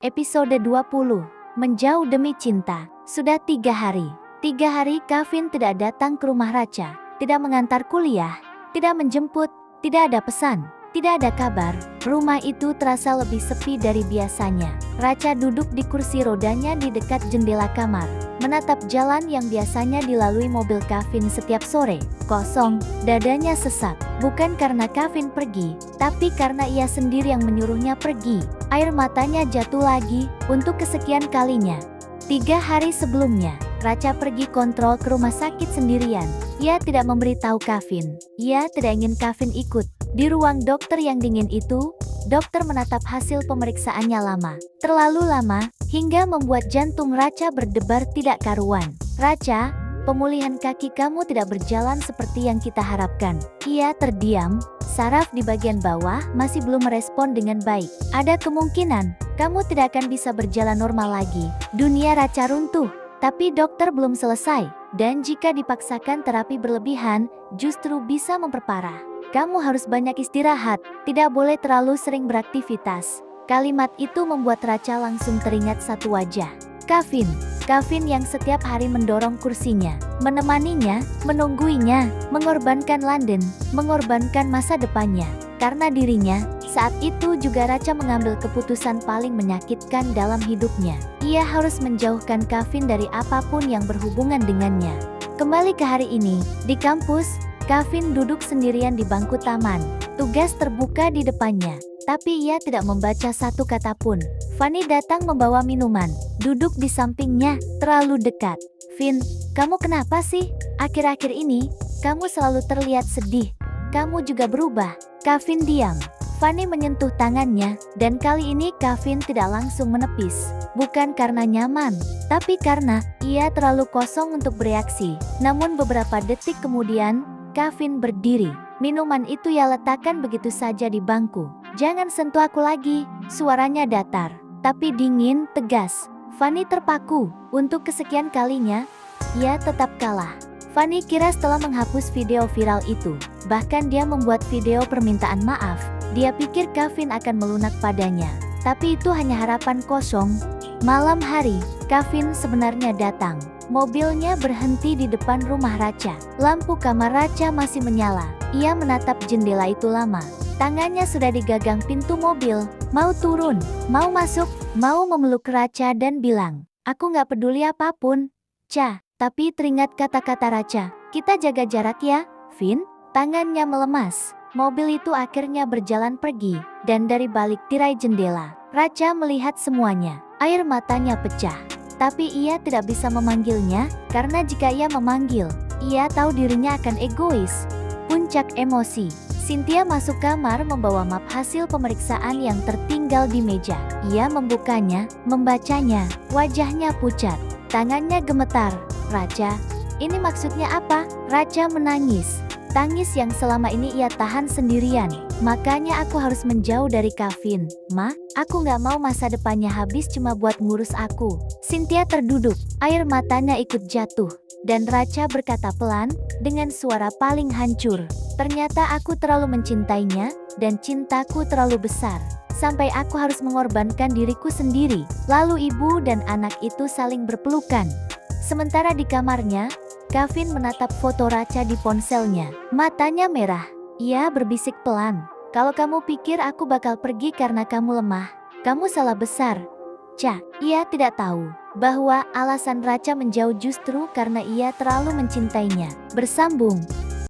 Episode 20, Menjauh Demi Cinta. Sudah 3 hari. 3 hari Kevin tidak datang ke rumah Racha. Tidak mengantar kuliah. Tidak menjemput. Tidak ada pesan. Tidak ada kabar. Rumah itu terasa lebih sepi dari biasanya. Racha duduk di kursi rodanya di dekat jendela kamar. Menatap jalan yang biasanya dilalui mobil Kevin setiap sore. Kosong, dadanya sesak. Bukan karena Kevin pergi, tapi karena ia sendiri yang menyuruhnya pergi. Air matanya jatuh lagi, untuk kesekian kalinya. 3 hari sebelumnya, Racha pergi kontrol ke rumah sakit sendirian. Ia tidak memberitahu Kevin. Ia tidak ingin Kevin ikut. Di ruang dokter yang dingin itu, dokter menatap hasil pemeriksaannya lama. Terlalu lama, hingga membuat jantung Racha berdebar tidak karuan. Racha, pemulihan kaki kamu tidak berjalan seperti yang kita harapkan. Ia terdiam, saraf di bagian bawah masih belum merespon dengan baik. Ada kemungkinan, kamu tidak akan bisa berjalan normal lagi. Dunia Racha runtuh, tapi dokter belum selesai. Dan jika dipaksakan terapi berlebihan, justru bisa memperparah. Kamu harus banyak istirahat, tidak boleh terlalu sering beraktivitas. Kalimat itu membuat Racha langsung teringat satu wajah. Kevin. Kevin yang setiap hari mendorong kursinya, menemaninya, menungguinya, mengorbankan London, mengorbankan masa depannya. Karena dirinya, saat itu juga Racha mengambil keputusan paling menyakitkan dalam hidupnya. Ia harus menjauhkan Kevin dari apapun yang berhubungan dengannya. Kembali ke hari ini, di kampus, Kevin duduk sendirian di bangku taman. Tugas terbuka di depannya, tapi ia tidak membaca satu kata pun. Fanny datang membawa minuman, duduk di sampingnya, terlalu dekat. Vin, kamu kenapa sih? Akhir-akhir ini, kamu selalu terlihat sedih. Kamu juga berubah. Kevin diam. Fanny menyentuh tangannya, dan kali ini Kevin tidak langsung menepis. Bukan karena nyaman, tapi karena ia terlalu kosong untuk bereaksi. Namun beberapa detik kemudian, Kevin berdiri. Minuman itu ia letakkan begitu saja di bangku. Jangan sentuh aku lagi, suaranya datar, tapi dingin, tegas. Fanny terpaku. Untuk kesekian kalinya, ia tetap kalah. Fanny kira setelah menghapus video viral itu, bahkan dia membuat video permintaan maaf, dia pikir Kevin akan melunak padanya. Tapi itu hanya harapan kosong. Malam hari, Kevin sebenarnya datang. Mobilnya berhenti di depan rumah Racha. Lampu kamar Racha masih menyala. Ia menatap jendela itu lama. Tangannya sudah digagang pintu mobil. Mau turun, mau masuk, mau memeluk Racha dan bilang, "Aku nggak peduli apapun, Cha." Tapi teringat kata-kata Racha, "Kita jaga jarak ya, Vin." Tangannya melemas. Mobil itu akhirnya berjalan pergi. Dan dari balik tirai jendela, Racha melihat semuanya. Air matanya pecah. Tapi ia tidak bisa memanggilnya, karena jika ia memanggil, ia tahu dirinya akan egois. Puncak emosi. Cynthia masuk kamar membawa map hasil pemeriksaan yang tertinggal di meja. Ia membukanya, membacanya, wajahnya pucat, tangannya gemetar. "Racha, ini maksudnya apa?" Racha menangis. Tangis yang selama ini ia tahan sendirian. "Makanya aku harus menjauh dari Kevin, Ma. Aku nggak mau masa depannya habis cuma buat ngurus aku." Cynthia terduduk, air matanya ikut jatuh. Dan Racha berkata pelan, dengan suara paling hancur, "Ternyata aku terlalu mencintainya, dan cintaku terlalu besar. Sampai aku harus mengorbankan diriku sendiri." Lalu ibu dan anak itu saling berpelukan. Sementara di kamarnya, Kevin menatap foto Racha di ponselnya. Matanya merah. Ia berbisik pelan, "Kalau kamu pikir aku bakal pergi karena kamu lemah, kamu salah besar, Cha." Ia tidak tahu bahwa alasan Racha menjauh justru karena ia terlalu mencintainya. Bersambung.